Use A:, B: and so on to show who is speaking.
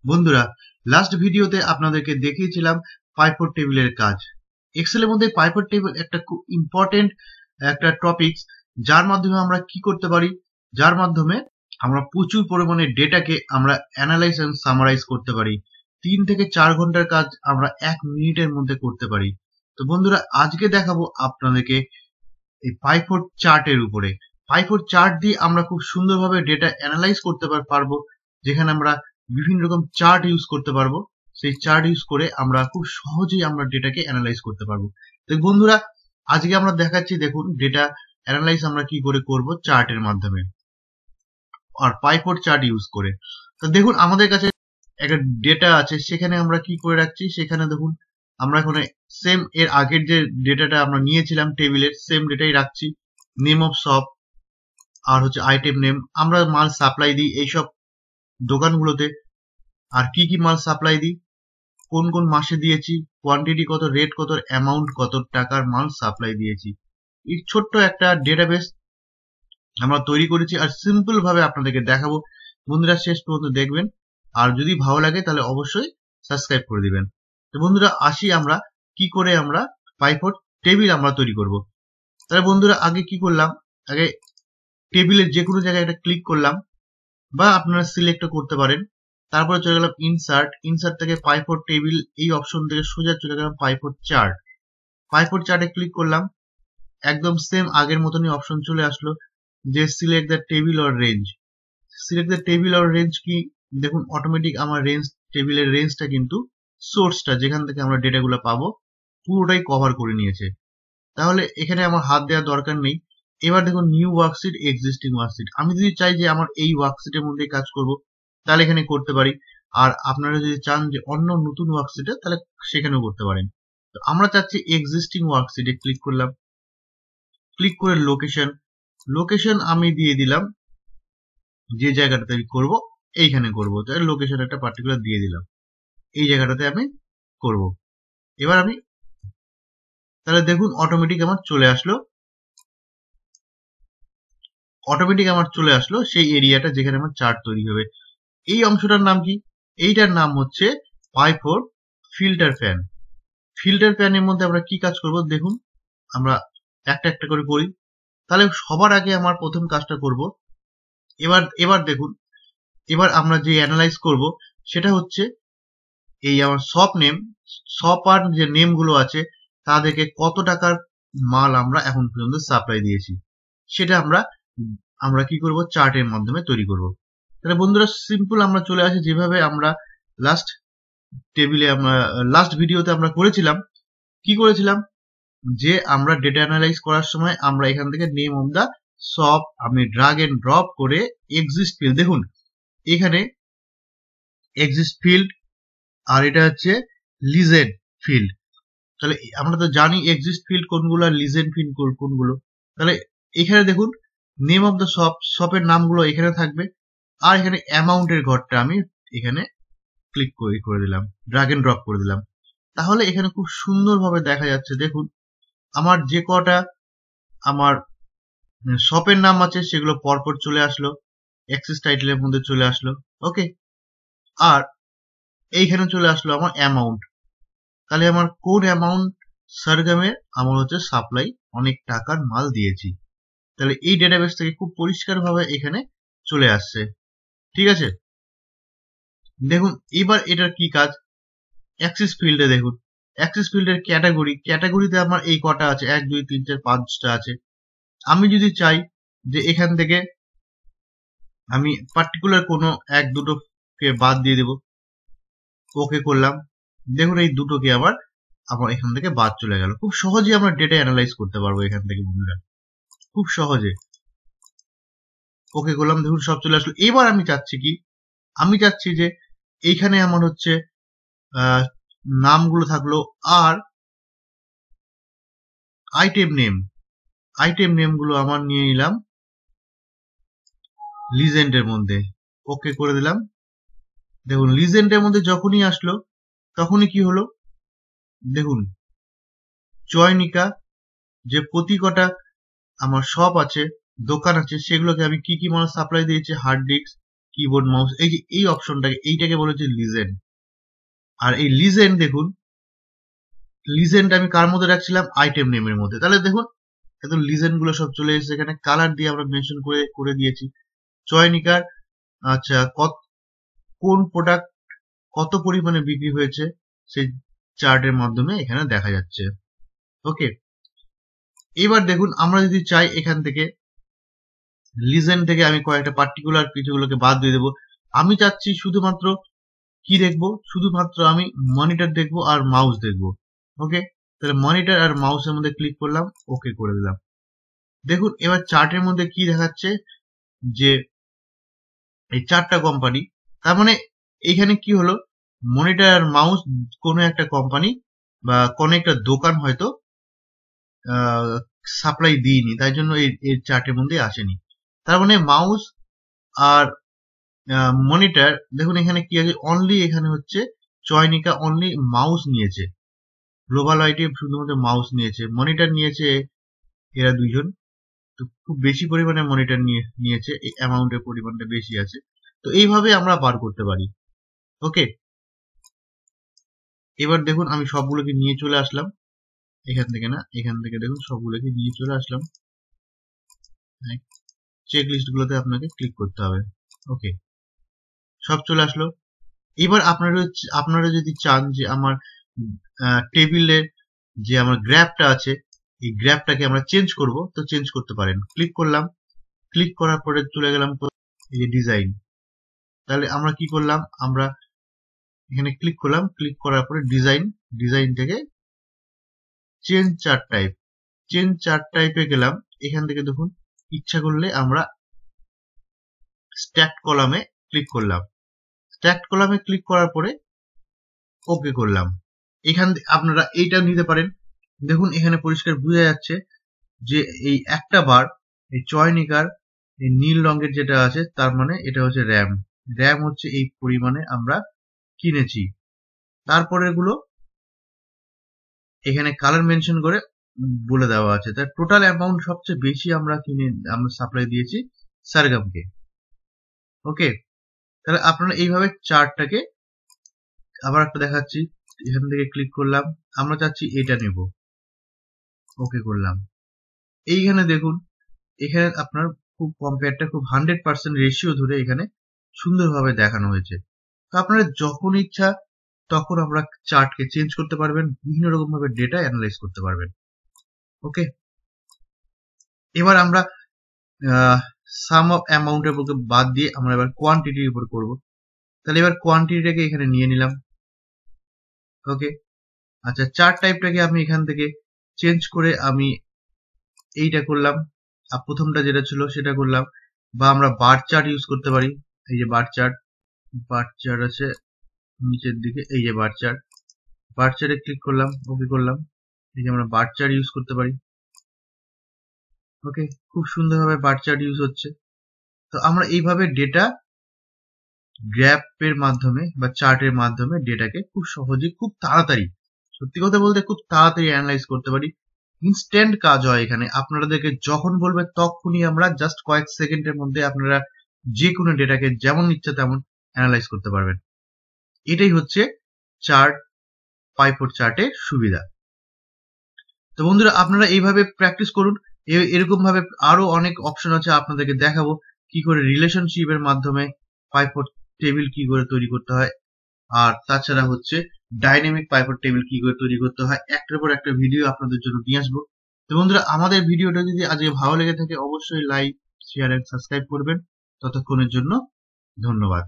A: বন্ধুরা, লাস্ট ভিডিওতে আপনাদেরকে দেখিয়েছিলাম পাইভট টেবিলের কাজ। এক্সেলের মধ্যে পাইভট টেবিল একটা খুব ইম্পর্টেন্ট একটা টপিকস, যার মাধ্যমে আমরা কি করতে পারি, যার মাধ্যমে আমরা প্রচুর পরিমাণে ডেটাকে আমরা অ্যানালাইজ এন্ড সামারাইজ করতে পারি। 3 থেকে 4 ঘন্টার কাজ আমরা 1 মিনিটের মধ্যে করতে পারি। তো বন্ধুরা, আজকে দেখাবো আপনাদেরকে এই পাইভট চার্টের উপরে। পাইভট চার্ট দিয়ে আমরা খুব সুন্দরভাবে ডেটা অ্যানালাইজ করতে পারবো, যেখানে আমরা বিভিন্ন রকম চার্ট ইউজ করতে পারবো। সেই চার্ট ইউজ করে আমরা খুব সহজেই আমরা ডেটাকে অ্যানালাইজ করতে পারবো। তো বন্ধুরা, আজকে আমরা দেখাচ্ছি, দেখুন ডেটা অ্যানালাইজ আমরা কি করে করব চার্টের মাধ্যমে আর পাইভট চার্ট ইউজ করে। তো দেখুন আমাদের কাছে একটা ডেটা আছে, সেখানে আমরা কি করে রাখছি, সেখানে দেখুন আমরা এখানে সেম এর আগের যে ডেটাটা আমরা নিয়েছিলাম টেবিলের সেম ডেটাই রাখছি। নেম অফ শপ আর হচ্ছে আইটেম নেম, আমরা মাল সাপ্লাই দিই এইসব দোকানগুলোতে। আর কি কি মাল সাপ্লাই দিই, কোন কোন মাসে দিয়েছি, কোয়ান্টিটি কত, রেট কত, অ্যামাউন্ট কত টাকার মাল সাপ্লাই দিয়েছি। এই ছোট্ট একটা ডেটাবেস আমরা তৈরি করেছি আর সিম্পল ভাবে আপনাদেরকে দেখাবো। বন্ধুরা শেষ পর্যন্ত দেখবেন, আর যদি ভালো লাগে তাহলে অবশ্যই সাবস্ক্রাইব করে দিবেন। তো বন্ধুরা আসি আমরা কি করে আমরা পাইভট টেবিল আমরা তৈরি করব। তাহলে বন্ধুরা আগে কি করলাম, আগে টেবিলের যে কোনো জায়গায় একটা ক্লিক করলাম, বা আপনারা সিলেক্ট করতে পারেন। তারপরে চলে গেলাম ইনসার্ট, ইনসার্ট থেকে পাইভট টেবিল এই অপশন থেকে সোজা চলে গেলাম পাইভট চার্ট। পাইভট চার্টে ক্লিক করলাম, একদম সেম আগের মতনই অপশন চলে আসলো যে select the table or range. Select the table or range কি, দেখুন অটোমেটিক আমার রেঞ্জ, টেবিলের রেঞ্জটা কিন্তু সোর্সটা যেখান থেকে আমরা ডেটাগুলো পাবো পুরোটাই কভার করে নিয়েছে। তাহলে এখানে আমার হাত দেওয়ার দরকার নেই। এবার দেখুন নিউ ওয়ার্কশিট, এক্সিস্টিং ওয়ার্কশিট। আমি যদি চাই যে আমার এই ওয়ার্কশিটের মধ্যে কাজ করব, তাহলে এখানে করতে পারি। আর আপনারা যদি চান যে অন্য নতুন ওয়ার্কশিটে, তাহলে সেখানেও করতে পারেন। তো আমরা চাচ্ছি এক্সিস্টিং ওয়ার্কশিটে ক্লিক করলাম, ক্লিক করে লোকেশন, লোকেশন আমি দিয়ে দিলাম যে জায়গাটাতে আমি করবো, এইখানে করবো। তাহলে লোকেশন একটা পার্টিকুলার দিয়ে দিলাম, এই জায়গাটাতে আমি করব। এবার আমি তাহলে দেখুন অটোমেটিক আমার চলে আসলো, সেই এরিয়াটা যেখানে আমার চার্ট তৈরি হবে। এই অংশটার নাম কি, এইটার নাম হচ্ছে পাইভট ফিল্টার ফ্যান। ফিল্টার ফ্যানের মধ্যে আমরা কি কাজ করব, দেখুন আমরা একটা একটা করে করি। তাহলে সবার আগে আমার প্রথম কাজটা করব, এবার দেখুন, এবার আমরা যে অ্যানালাইজ করব সেটা হচ্ছে এই আমার শপ নেম, শপ আর যে নেম গুলো আছে তাদেরকে কত টাকার মাল আমরা এখন পর্যন্ত সাপ্লাই দিয়েছি, সেটা আমরা কি করব, চার্টের মাধ্যমে তৈরি করব। তাহলে বন্ধুরা সিম্পল আমরা চলে আসি যেভাবে আমরা লাস্ট টেবিলে আমরা লাস্ট ভিডিওতে আমরা করেছিলাম। কি করেছিলাম, যে আমরা ডেটা অ্যানালাইজ করার সময় আমরা এখান থেকে নেম অফ দা শপ আমি ড্রাগ এন্ড ড্রপ করে এক্সিস্ট ফিল্ড, দেখুন এখানে এক্সিস্ট ফিল্ড আর এটা হচ্ছে লিজেন্ড ফিল্ড। তাহলে আমরা তো জানি এক্সিস্ট ফিল্ড কোনগুলো আর লিজেন্ড ফিল্ড কোনগুলো। তাহলে এখানে দেখুন নেম অফ দ্য শপ, শপের নামগুলো এখানে থাকবে। আর এখানে অ্যামাউন্টের ঘরটা আমি এখানে ক্লিক করে দিলাম, ড্রাগ এন্ড ড্রপ করে দিলাম। তাহলে এখানে খুব সুন্দরভাবে দেখা যাচ্ছে, দেখুন আমার যে কটা আমার শপের নাম আছে সেগুলো পরপর চলে আসলো, অ্যাক্সেস টাইটেলের মধ্যে চলে আসলো। ওকে, আর এইখানে চলে আসলো আমার অ্যামাউন্ট। তাহলে আমার কোন অ্যামাউন্ট, সরগমের আমার হচ্ছে সাপ্লাই অনেক টাকার মাল দিয়েছি। তাহলে এই ডেটাবেস থেকে খুব পরিষ্কার ভাবে এখানে চলে আসছে। ঠিক আছে, দেখুন এবার এটার কি কাজ, অ্যাক্সেস ফিল্ডে দেখুন, অ্যাক্সেস ফিল্ডের ক্যাটাগরিতে আমার এই কটা আছে, 1 2 3 4 5টা আছে। আমি যদি চাই যে এখান থেকে আমি পার্টিকুলার কোনো 1 2টোকে বাদ দিয়ে দেব, ওকে করলাম। দেখুন এই দুটোকে আমার এখান থেকে বাদ চলে গেল। খুব সহজে আমরা ডেটা অ্যানালাইজ করতে পারবো এখান থেকে বন্ধুরা, খুব সহজে। ওকে করলাম, দেখুন সব চলে আসলো। এবার আমি চাচ্ছি কি, আমি চাচ্ছি যে এইখানে আমার হচ্ছে নামগুলো থাকলো আর আইটেম নেমগুলো আমার নিয়ে নিলাম লিজেন্ডের মধ্যে, ওকে করে দিলাম। দেখুন লিজেন্ডের মধ্যে যখনই আসলো তখনই কি হলো, দেখুন চয়নিকা যে প্রতি কটা আমার শপ আছে, দোকান আছে, সেগুলোকে আমি কি কি মাল সাপ্লাই দিয়েছি, হার্ড ডিস্ক, কিবোর্ড মাউস, এই যে এই অপশনটাকে, এইটাকে বলা হচ্ছে লিজেন্ড। আর এই লিজেন্ড দেখুন, লিজেন্ড আমি কার মধ্যে রাখছিলাম, আইটেম নেমের মধ্যে। তাহলে দেখুন একদম লিজেন্ড গুলো সব চলে এসেছে এখানে, কালার দিয়ে আমরা মেনশন করে দিয়েছি। চয়নিকার, আচ্ছা কোন প্রোডাক্ট কত পরিমাণে বিক্রি হয়েছে সেই চার্টের মাধ্যমে এখানে দেখা যাচ্ছে। ওকে, এবার দেখুন আমরা যদি চাই এখান থেকে লিজেন্ড থেকে আমি কয়েকটা পার্টিকুলার কিছুগুলোকে বাদ দিয়ে দেবো। আমি চাচ্ছি শুধুমাত্র কি দেখবো, শুধুমাত্র আমি মনিটর দেখবো আর মাউস দেখবো। ওকে, তাহলে মনিটর আর মাউসের মধ্যে ক্লিক করলাম, ওকে করে দিলাম। দেখুন এবার চার্টের মধ্যে কি দেখাচ্ছে, যে এই 4টা কোম্পানি, তার মানে এখানে কি হলো, মনিটর আর মাউস কোনো একটা কোম্পানি বা কোনো একটা দোকান হয়তো সাপ্লাই দিইনি, তাই জন্য এর চার্টের মধ্যে আসেনি। তার মানে মাউস আর মনিটর, দেখুন এখানে কি আছে, অনলি এখানে হচ্ছে চয়নিকা অনলি মাউস নিয়েছে, গ্লোবাল আইটি শুধুমাত্র মাউস নিয়েছে, মনিটর নিয়েছে এরা দুইজন, তো খুব বেশি পরিমাণে মনিটর নিয়েছে, এই অ্যামাউন্টের পরিমাণটা বেশি আছে। তো এইভাবে আমরা বার করতে পারি। ওকে, এবার দেখুন আমি সবগুলোকে নিয়ে চলে আসলাম, এখান থেকে না, এখান থেকে দেখুন সবগুলোকে নিয়ে চলে আসলাম, চেক লিস্ট গুলোতে আপনাকে ক্লিক করতে হবে। ওকে, সব চলে আসলো। এবার আপনারা যদি চান যে আমার টেবিলের যে আমার গ্রাফটা আছে, এই গ্রাফটাকে আমরা চেঞ্জ করব, তো চেঞ্জ করতে পারেন। ক্লিক করলাম, ক্লিক করার পরে চলে গেলাম এই যে ডিজাইন। তাহলে আমরা কি করলাম, আমরা এখানে ক্লিক করলাম, ক্লিক করার পরে ডিজাইন থেকে change chart type, change chart টাইপে গেলাম। এখান থেকে দেখুন ইচ্ছা করলে আমরা স্ট্যাক্ট কলামে ক্লিক করলাম, স্ট্যাক্ট কলামে ক্লিক করার পরে ওকে করলাম। এখান আপনারা এইটা নিতে পারেন। দেখুন এখানে পরিষ্কার বোঝা যাচ্ছে যে এই একটা বার এই চয়নিকার এই নীল রঙের যেটা আছে, তার মানে এটা হচ্ছে র্যাম, র্যাম হচ্ছে এই পরিমাণে আমরা কিনেছি। তারপরের গুলো এখানে কালার মেনশন করে বলে দেওয়া আছে। তার টোটাল অ্যামাউন্ট সবচেয়ে বেশি আমরা সাপ্লাই দিয়েছি সারগামকে। ওকে, তাহলে আপনারা এইভাবে চার্টটাকে, আবার একটা দেখাচ্ছি, এখান থেকে ক্লিক করলাম, আমরা চাচ্ছি এটা নেব, ওকে করলাম। এইখানে দেখুন এখানে আপনার খুব কম্পেয়ারটা খুব 100% রেশিও ধরে এখানে সুন্দরভাবে দেখানো হয়েছে। তো আপনারা যখন ইচ্ছা তখন আমরা চার্টকে চেঞ্জ করতে পারবেন, বিভিন্ন রকম ভাবে ডেটা অ্যানালাইজ করতে পারবেন। ওকে, এবার আমরা সাম অফ অ্যামাউন্টের উপর বাদ দিয়ে আমরা এবার কোয়ান্টিটির উপর করব। তাহলে এবার কোয়ান্টিটিটাকে এখানে নিয়ে নিলাম। ওকে, আচ্ছা চার্ট টাইপটাকে আমি এখান থেকে চেঞ্জ করে আমি এইটা করলাম, আর প্রথমটা যেটা ছিল সেটা করলাম, বা আমরা বার চার্ট ইউজ করতে পারি। এই যে বার চার্ট আছে নিচের দিকে, এই যে বার চার্টে ক্লিক করলাম, ওকে করলাম। এই যে আমরা বার চার্ট ইউজ করতে পারি। ওকে, খুব সুন্দরভাবে বার চার্ট ইউজ হচ্ছে। তো আমরা এইভাবে ডেটা গ্রাফের মাধ্যমে বা চার্টের মাধ্যমে ডেটাকে খুব সহজে, খুব তাড়াতাড়ি, সত্যি কথা বলতে খুব তাড়াতাড়ি অ্যানালাইজ করতে পারি। ইনস্ট্যান্ট কাজ হয় এখানে, আপনাদেরকে যখন বলবে তখনই আমরা জাস্ট কয়েক সেকেন্ডের মধ্যে আপনারা যে কোনো ডেটাকে যেমন ইচ্ছা তেমন অ্যানালাইজ করতে পারবেন। এটাই হচ্ছে চার্ট, পাইভট চার্টের সুবিধা। তো বন্ধুরা আপনারা এইভাবে প্র্যাকটিস করুন, এরকম ভাবে আরো অনেক অপশন আছে, আপনাদেরকে দেখাবো কি করে রিলেশনশিপের মাধ্যমে পাইভট টেবিল কি করে তৈরি করতে হয়, আর তাছাড়া হচ্ছে ডাইনামিক পাইভট টেবিল কি করে তৈরি করতে হয়, একটার পর একটা ভিডিও আপনাদের জন্য নিয়ে আসবো। তো বন্ধুরা আমাদের ভিডিওটা যদি আজকে ভালো লেগে থাকে অবশ্যই লাইক, শেয়ার এন্ড সাবস্ক্রাইব করবেন। ততক্ষণের জন্য ধন্যবাদ।